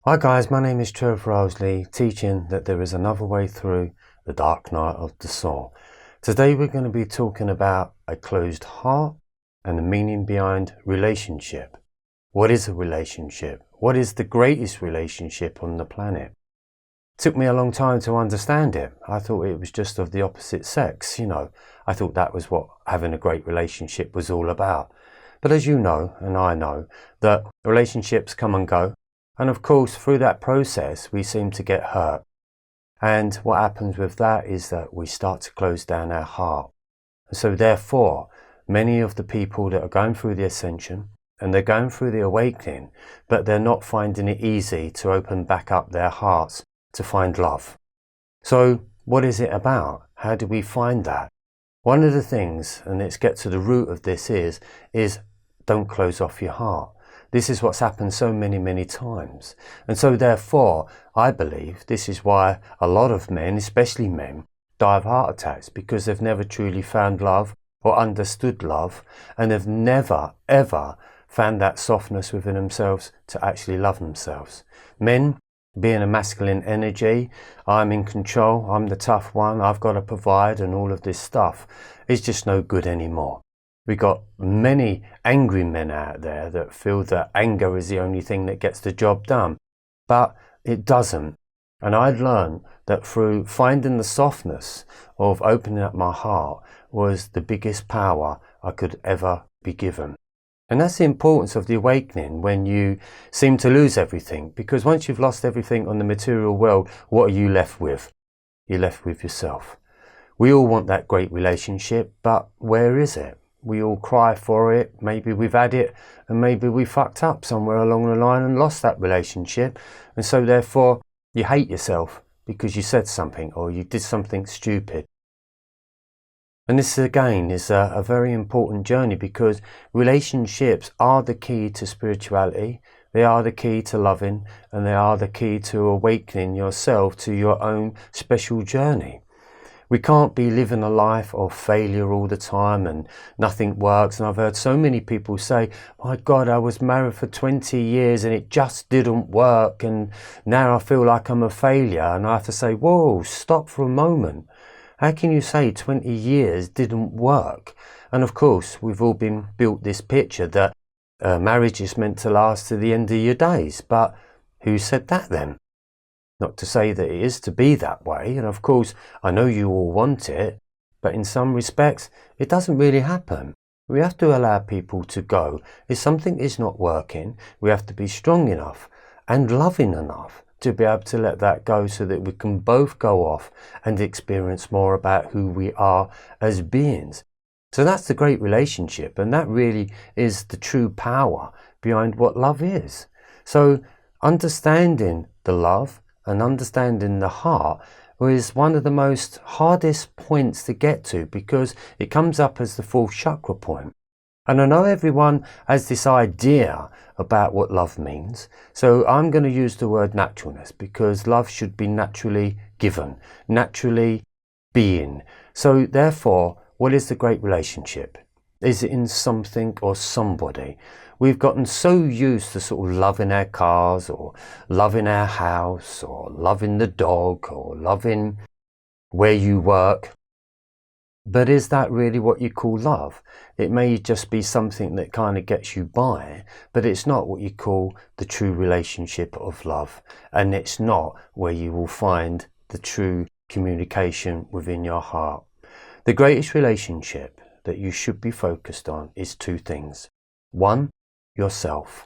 Hi guys, my name is Trevor Owsley, teaching that there is another way through the dark night of the soul. Today we're going to be talking about a closed heart and the meaning behind relationship. What is a relationship? What is the greatest relationship on the planet? It took me a long time to understand it. I thought it was just of the opposite sex, I thought that was what having a great relationship was all about. But as you know, and I know, that relationships come and go. And of course, through that process, we seem to get hurt. And what happens with that is that we start to close down our heart. And so therefore, many of the people that are going through the ascension and they're going through the awakening, but they're not finding it easy to open back up their hearts to find love. So what is it about? How do we find that? One of the things, and let's get to the root of this, is don't close off your heart. This is what's happened so many times. And so therefore, I believe this is why a lot of men, especially men, die of heart attacks, because they've never truly found love or understood love, and they've never, ever found that softness within themselves to actually love themselves. Men, being a masculine energy, I'm in control, I'm the tough one, I've got to provide, and all of this stuff is just no good anymore. We got many angry men out there that feel that anger is the only thing that gets the job done, but it doesn't. And I'd learned that through finding the softness of opening up my heart was the biggest power I could ever be given. And that's the importance of the awakening when you seem to lose everything, because once you've lost everything on the material world, what are you left with? You're left with yourself. We all want that great relationship, but where is it? We all cry for it. Maybe we've had it, and maybe we fucked up somewhere along the line and lost that relationship. And so therefore you hate yourself because you said something or you did something stupid. And this again is a very important journey, because relationships are the key to spirituality. They are the key to loving, and they are the key to awakening yourself to your own special journey. We can't be living a life of failure all the time and nothing works. And I've heard so many people say, my God, I was married for 20 years and it just didn't work. And now I feel like I'm a failure. And I have to say, whoa, stop for a moment. How can you say 20 years didn't work? And of course, we've all been built this picture that marriage is meant to last to the end of your days. But who said that then? Not to say that it is to be that way, and of course I know you all want it, but in some respects it doesn't really happen. We have to allow people to go. If something is not working, we have to be strong enough and loving enough to be able to let that go, so that we can both go off and experience more about who we are as beings. So that's the great relationship, and that really is the true power behind what love is. So understanding the love and understanding the heart is one of the most hardest points to get to, because it comes up as the fourth chakra point. And I know everyone has this idea about what love means, so I'm going to use the word naturalness, because love should be naturally given, naturally being. So therefore, what is the great relationship? Is it in something or somebody? We've gotten so used to sort of loving our cars, or loving our house, or loving the dog, or loving where you work. But is that really what you call love? It may just be something that kind of gets you by, but it's not what you call the true relationship of love. And it's not where you will find the true communication within your heart. The greatest relationship that you should be focused on is two things. One, yourself.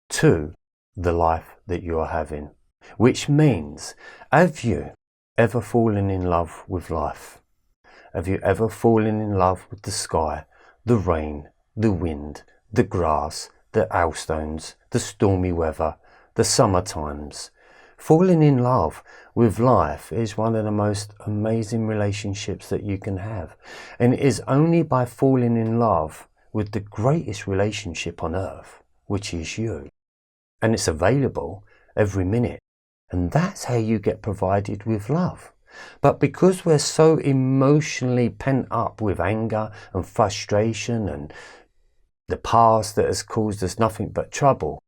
Two, the life that you are having. Which means, have you ever fallen in love with life? Have you ever fallen in love with the sky, the rain, the wind, the grass, the hailstones, the stormy weather, the summer times? Falling in love with life is one of the most amazing relationships that you can have. And it is only by falling in love with the greatest relationship on earth, which is you. And it's available every minute. And that's how you get provided with love. But because we're so emotionally pent up with anger and frustration and the past that has caused us nothing but trouble,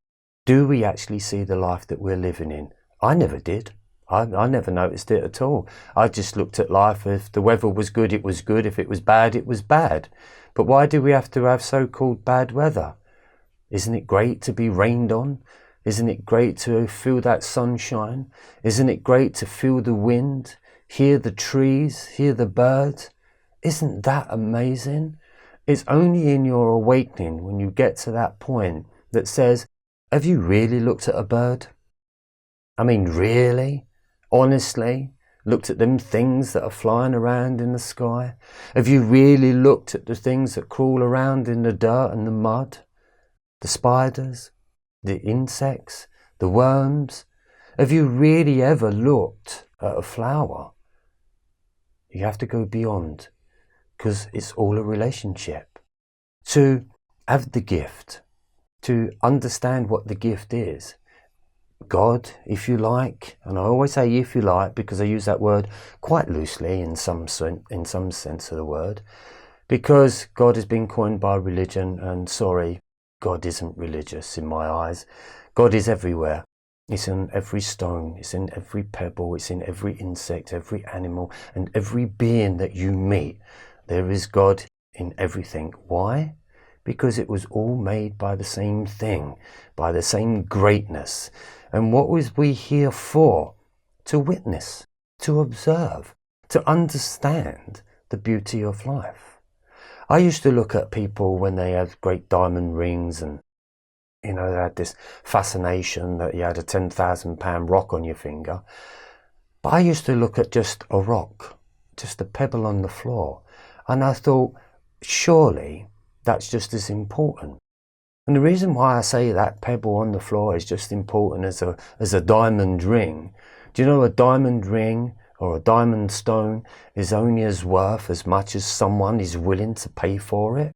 Do we actually see the life that we're living in? I never did. I never noticed it at all. I just looked at life. If the weather was good, it was good. If it was bad, it was bad. But why do we have to have so-called bad weather? Isn't it great to be rained on? Isn't it great to feel that sunshine? Isn't it great to feel the wind, hear the trees, hear the birds? Isn't that amazing? It's only in your awakening when you get to that point that says, have you really looked at a bird? I mean, really? Honestly? Looked at them things that are flying around in the sky? Have you really looked at the things that crawl around in the dirt and the mud? The spiders? The insects? The worms? Have you really ever looked at a flower? You have to go beyond, because it's all a relationship. To have the gift, to understand what the gift is, God, if you like, and I always say if you like because I use that word quite loosely in some sense of the word, because God has been coined by religion, and sorry, God isn't religious in my eyes. God is everywhere. It's in every stone, it's in every pebble, it's in every insect, every animal, and every being that you meet. There is God in everything. Why? Because it was all made by the same thing, by the same greatness. And what was we here for? To witness, to observe, to understand the beauty of life. I used to look at people when they had great diamond rings and, you know, they had this fascination that you had a £10,000 rock on your finger. But I used to look at just a rock, just a pebble on the floor. And I thought, surely that's just as important. And the reason why I say that pebble on the floor is just important as a diamond ring. Do you know a diamond ring or a diamond stone is only as worth as much as someone is willing to pay for it?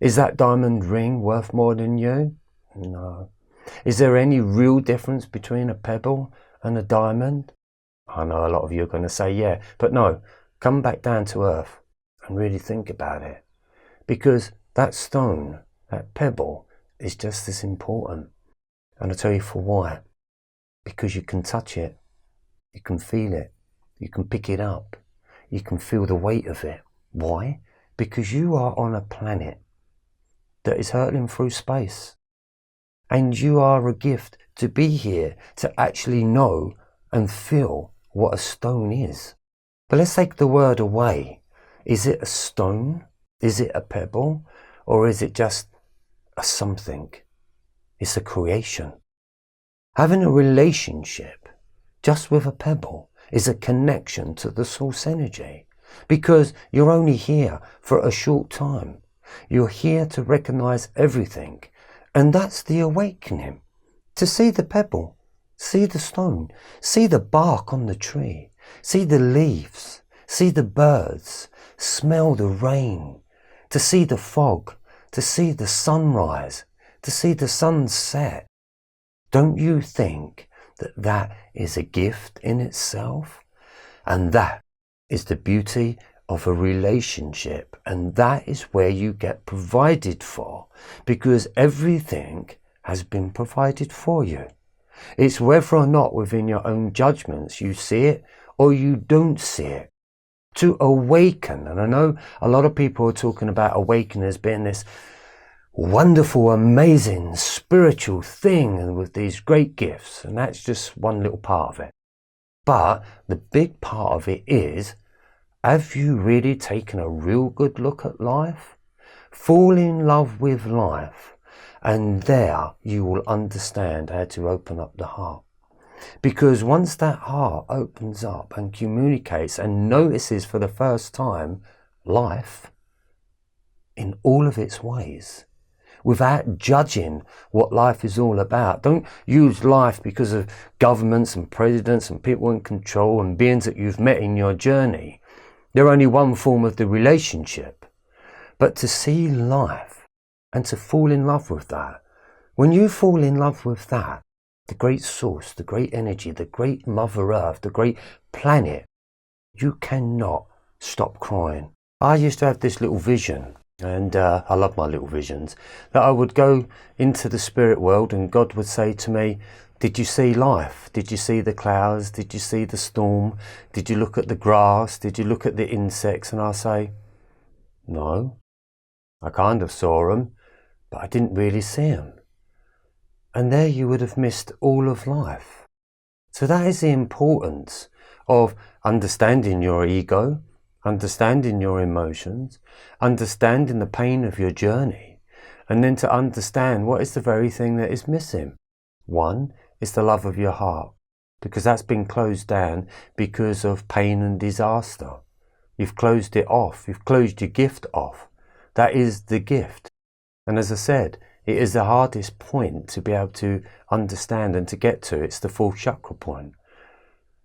Is that diamond ring worth more than you? No. Is there any real difference between a pebble and a diamond? I know a lot of you are going to say yeah, but no, come back down to earth and really think about it. Because that stone, that pebble, is just as important. And I'll tell you for why. Because you can touch it, you can feel it, you can pick it up, you can feel the weight of it. Why? Because you are on a planet that is hurtling through space. And you are a gift to be here, to actually know and feel what a stone is. But let's take the word away. Is it a stone? Is it a pebble? Or is it just a something? It's a creation. Having a relationship just with a pebble is a connection to the source energy, because you're only here for a short time. You're here to recognize everything, and that's the awakening. To see the pebble, see the stone, see the bark on the tree, see the leaves, see the birds, smell the rain, to see the fog, to see the sunrise, to see the sunset. Don't you think that that is a gift in itself? And that is the beauty of a relationship, and that is where you get provided for, because everything has been provided for you. It's whether or not within your own judgments you see it or you don't see it. To awaken, and I know a lot of people are talking about awakening as being this wonderful, amazing, spiritual thing and with these great gifts, and that's just one little part of it. But the big part of it is, have you really taken a real good look at life? Fall in love with life, and there you will understand how to open up the heart. Because once that heart opens up and communicates and notices for the first time life in all of its ways, without judging what life is all about. Don't use life because of governments and presidents and people in control and beings that you've met in your journey. They're only one form of the relationship. But to see life and to fall in love with that, when you fall in love with that, the great source, the great energy, the great Mother Earth, the great planet, you cannot stop crying. I used to have this little vision And I love my little visions, that I would go into the spirit world and God would say to me, did you see life? Did you see the clouds? Did you see the storm? Did you look at the grass? Did you look at the insects? And I say, no, I kind of saw them, but I didn't really see them. And there you would have missed all of life. So that is the importance of understanding your ego, understanding your emotions, understanding the pain of your journey, and then to understand what is the very thing that is missing. One is the love of your heart, because that's been closed down because of pain and disaster. You've closed it off. You've closed your gift off. That is the gift. And as I said, it is the hardest point to be able to understand and to get to. It's the fourth chakra point.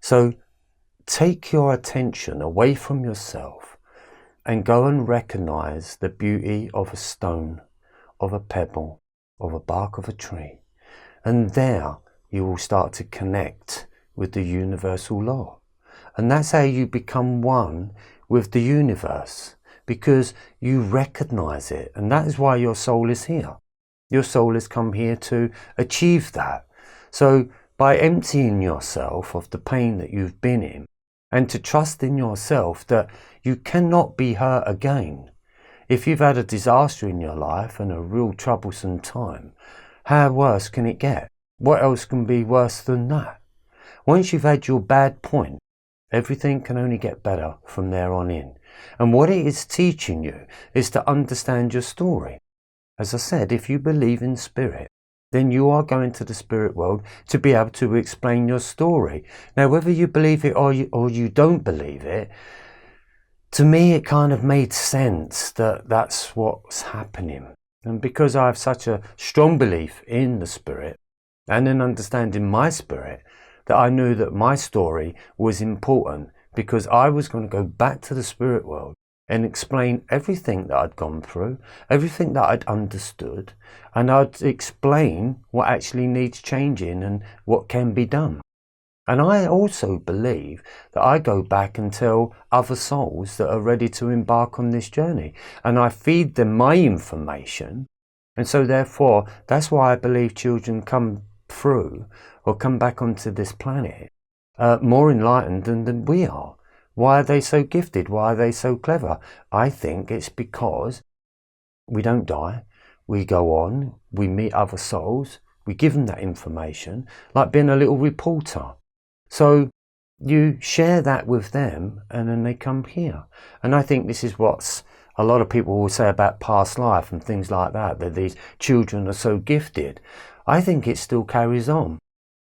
So take your attention away from yourself and go and recognize the beauty of a stone, of a pebble, of a bark of a tree. And there you will start to connect with the universal law. And that's how you become one with the universe, because you recognize it. And that is why your soul is here. Your soul has come here to achieve that. So by emptying yourself of the pain that you've been in, and to trust in yourself that you cannot be hurt again. If you've had a disaster in your life and a real troublesome time, how worse can it get? What else can be worse than that? Once you've had your bad point, everything can only get better from there on in. And what it is teaching you is to understand your story. As I said, if you believe in spirit, then you are going to the spirit world to be able to explain your story. Now, whether you believe it or you don't believe it, to me it kind of made sense that that's what's happening. And because I have such a strong belief in the spirit and in understanding my spirit, that I knew that my story was important, because I was going to go back to the spirit world and explain everything that I'd gone through, everything that I'd understood, and I'd explain what actually needs changing and what can be done. And I also believe that I go back and tell other souls that are ready to embark on this journey, and I feed them my information. And so therefore, that's why I believe children come through or come back onto this planet more enlightened than we are. Why are they so gifted? Why are they so clever? I think it's because we don't die. We go on, we meet other souls, we give them that information, like being a little reporter. So you share that with them and then they come here. And I think this is what's a lot of people will say about past life and things like that these children are so gifted. I think it still carries on.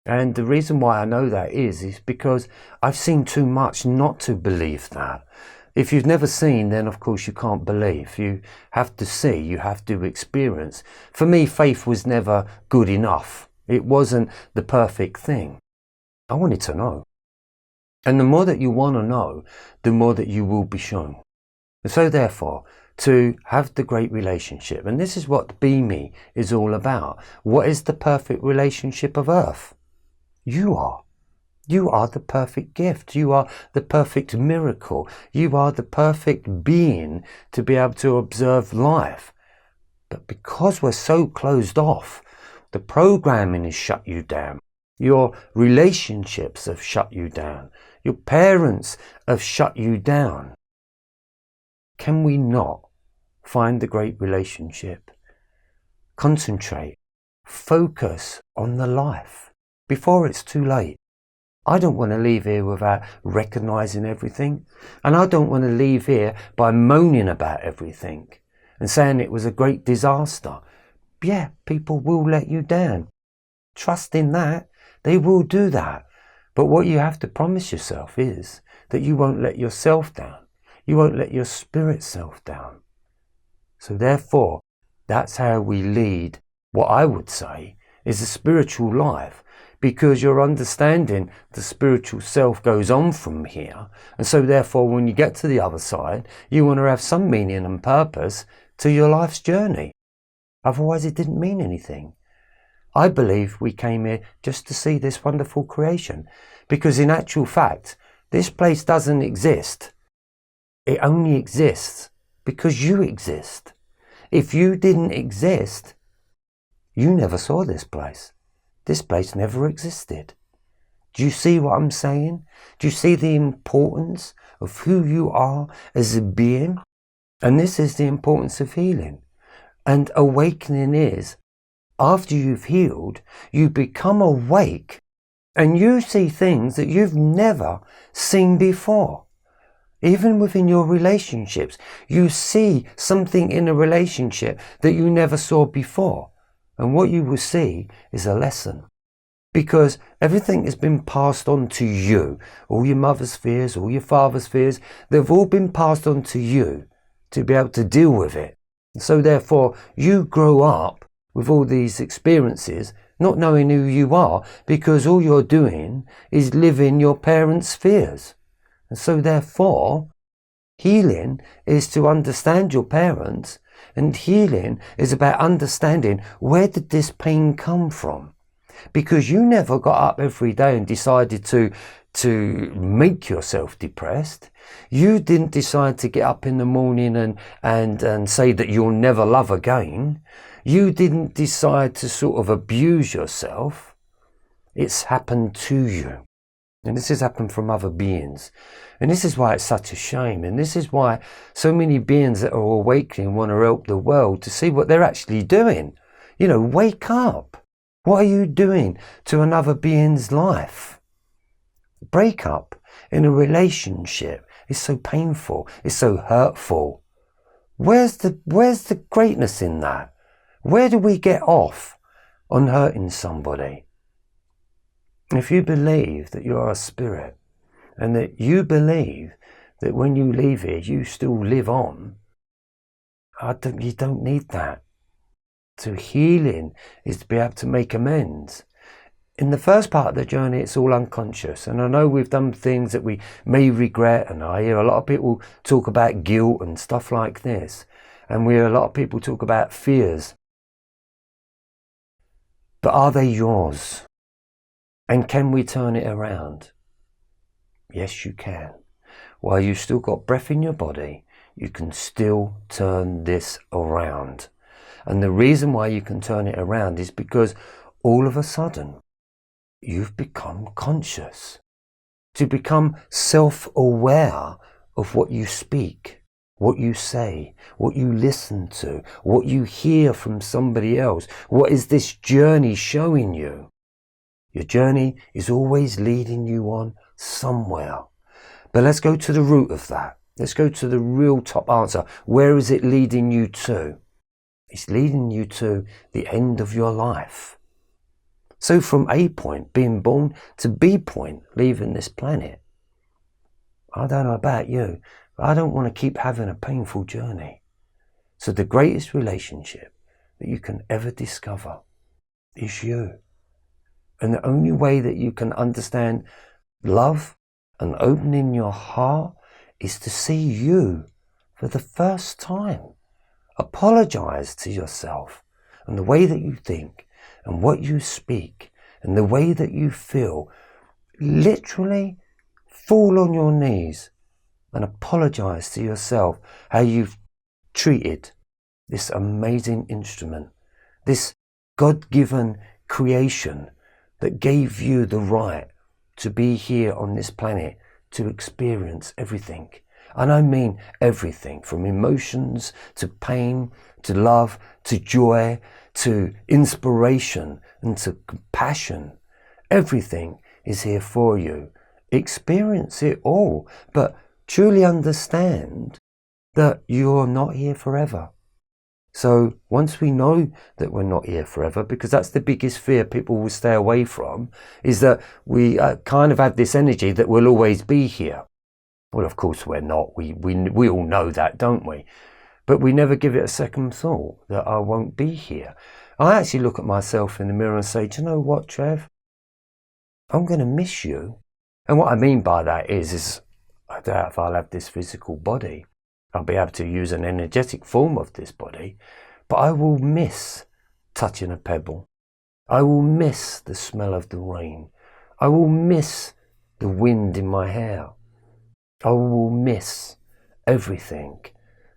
And the reason why I know that is because I've seen too much not to believe that. If you've never seen, then of course you can't believe. You have to see, you have to experience. For me, faith was never good enough. It wasn't the perfect thing. I wanted to know. And the more that you want to know, the more that you will be shown. And so therefore, to have the great relationship, and this is what Be Me is all about. What is the perfect relationship of Earth? You are. You are the perfect gift. You are the perfect miracle. You are the perfect being to be able to observe life. But because we're so closed off, the programming has shut you down. Your relationships have shut you down. Your parents have shut you down. Can we not find the great relationship? Concentrate. Focus on the life before it's too late. I don't want to leave here without recognizing everything. And I don't want to leave here by moaning about everything and saying it was a great disaster. Yeah, people will let you down. Trust in that. They will do that. But what you have to promise yourself is that you won't let yourself down. You won't let your spirit self down. So therefore, that's how we lead what I would say is a spiritual life, because your understanding the spiritual self goes on from here. And so therefore, when you get to the other side, you want to have some meaning and purpose to your life's journey. Otherwise, it didn't mean anything. I believe we came here just to see this wonderful creation, because in actual fact, this place doesn't exist. It only exists because you exist. If you didn't exist, you never saw this place. This place never existed. Do you see what I'm saying? Do you see the importance of who you are as a being? And this is the importance of healing. And awakening is, after you've healed, you become awake and you see things that you've never seen before. Even within your relationships, you see something in a relationship that you never saw before. And what you will see is a lesson. Because everything has been passed on to you. All your mother's fears, all your father's fears, they've all been passed on to you to be able to deal with it. So therefore, you grow up with all these experiences, not knowing who you are, because all you're doing is living your parents' fears. And so therefore, healing is to understand your parents, and healing is about understanding, where did this pain come from? Because you never got up every day and decided to make yourself depressed. You didn't decide to get up in the morning and say that you'll never love again. You didn't decide to sort of abuse yourself. It's happened to you. And this has happened from other beings. And this is why it's such a shame. And this is why so many beings that are awakening want to help the world to see what they're actually doing. You know, wake up. What are you doing to another being's life? Breakup in a relationship is so painful. It's so hurtful. Where's the greatness in that? Where do we get off on hurting somebody? If you believe that you are a spirit and that you believe that when you leave here, you still live on, you don't need that. So healing is to be able to make amends. In the first part of the journey, it's all unconscious. And I know we've done things that we may regret. And I hear a lot of people talk about guilt and stuff like this. And we hear a lot of people talk about fears. But are they yours? And can we turn it around? Yes, you can. While you've still got breath in your body, you can still turn this around. And the reason why you can turn it around is because all of a sudden, you've become conscious. To become self-aware of what you speak, what you say, what you listen to, what you hear from somebody else. What is this journey showing you? Your journey is always leading you on somewhere. But let's go to the root of that. Let's go to the real top answer. Where is it leading you to? It's leading you to the end of your life. So from A point, being born, to B point, leaving this planet. I don't know about you, but I don't want to keep having a painful journey. So the greatest relationship that you can ever discover is you. And the only way that you can understand love and opening your heart is to see you for the first time. Apologize to yourself and the way that you think and what you speak and the way that you feel. Literally fall on your knees and apologize to yourself how you've treated this amazing instrument, this God-given creation that gave you the right to be here on this planet to experience everything. And I mean everything, from emotions to pain, to love, to joy, to inspiration and to compassion. Everything is here for you. Experience it all, but truly understand that you're not here forever. So once we know that we're not here forever, because that's the biggest fear people will stay away from, is that we kind of have this energy that we'll always be here. Well, of course we're not. We all know that, don't we? But we never give it a second thought that I won't be here. I actually look at myself in the mirror and say, do you know what, Trev? I'm going to miss you. And what I mean by that is I doubt if I'll have this physical body. I'll be able to use an energetic form of this body, but I will miss touching a pebble. I will miss the smell of the rain. I will miss the wind in my hair. I will miss everything.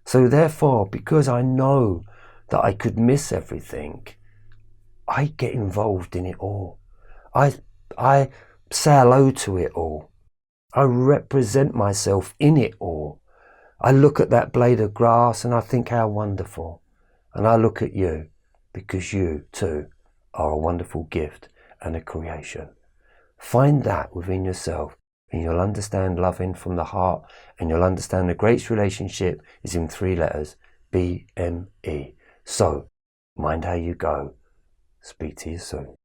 So therefore, because I know that I could miss everything, I get involved in it all. I say hello to it all. I represent myself in it all. I look at that blade of grass and I think how wonderful. And I look at you because you too are a wonderful gift and a creation. Find that within yourself and you'll understand loving from the heart, and you'll understand the greatest relationship is in 3 letters, BME. So, mind how you go. Speak to you soon.